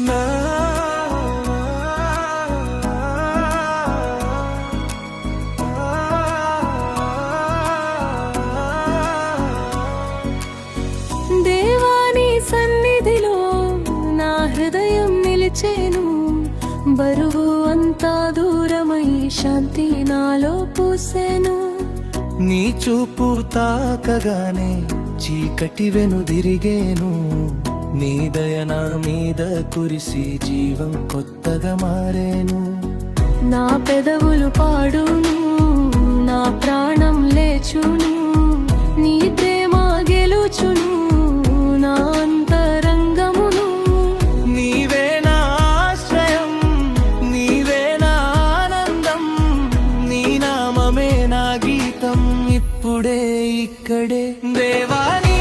నా దేవాని సన్నిధిలో నా హృదయం నిలిచేను, బరువు అంతా దూరమై శాంతి నాలో పూసెను. నీ చూపు తాకగానే చీకటి వెనుదిరిగేను, నీ దయ నా మీద కురిసి జీవం కొత్తగా మారేను. నా పెదవులు పాడును, నా ప్రాణం లేచును, నీ ప్రేమ గెలుచును నా అంతరంగమును. నీవే నా ఆశ్రయం, నీవే నా ఆనందం, నీ నామమే నా గీతం ఇప్పుడే ఇక్కడే. దేవాని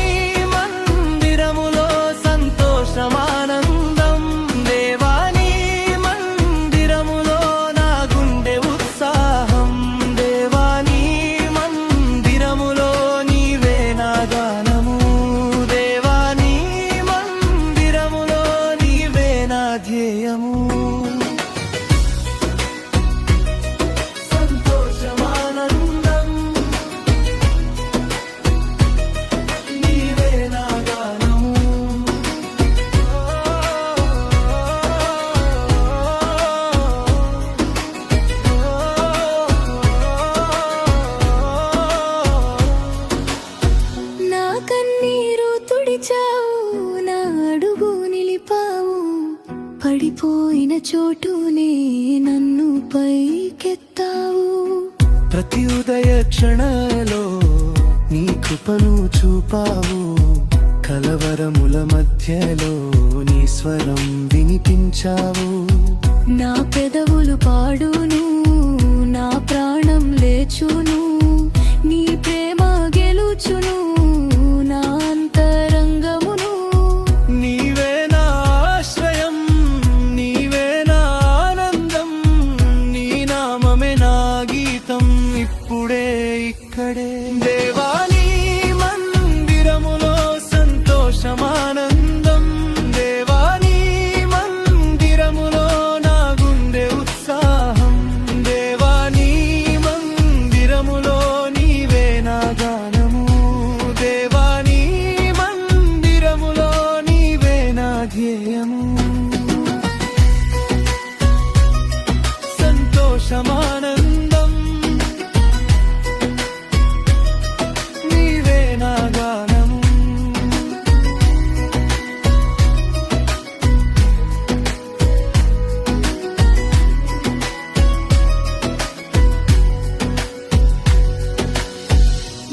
మందిరములో సంతోషమానందం, దేవాని మందిరములో నా గుండె ఉత్సాహం, దేవాని మందిరములో నీవే నా గానము, దేవాని మందిరములో నీవే నా ధ్యేయము. సంతోషమానందం నీవే నా గానము. నా కన్నీరు తుడిచావు, నా అడుగు నిలిపావు, పడిపోయిన చోటునే నన్ను పైకెత్తావు. ప్రతి ఉదయ క్షణాలలో నీ కృపను చూపావు, కలవరముల మధ్యలో నీ స్వరం వినిపించావు. నా పెదవులు పాడును, నా ప్రాణం లేచును, నీ ప్రేమ గెలుచును నా అంతరంగమును. నీవే నా ఆశ్రయం, నీవే నా ఆనందం, నీ నామమే నా గీతం ఇప్పుడే ఇక్కడే. దేవాని మందిరములో సంతోషమానందం, దేవాని మందిరములో నా గుండె ఉత్సాహం, దేవాని మందిరములో నీవే నా గానము, దేవాని మందిరములో నీవే నా ధ్యేయము. సంతోషమానందం నీవే నా గానము.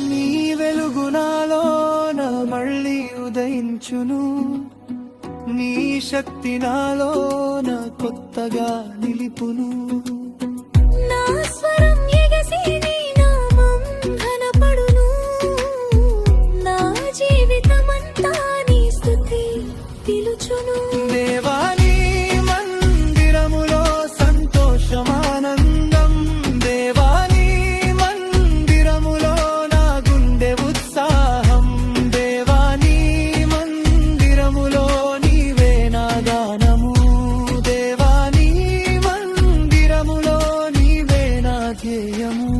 నీ వెలుగు నాలోన మళ్ళీ ఉదయించును, నీ శక్తి నాలోన కొత్తగా నిలిపును. నా స్వరం ఎగసి నీ నామం ఘనపడును, నా జీవితమంతా నీ స్తుతి పిలుచును. దేవాని మందిరములో సంతోషమానందం, దేవాని మందిరములో నా గుండె ఉత్సాహం, దేవాని మందిరములో నీవే నా గానము, దేవాని మందిరములో నీవే నా ధ్యేయము.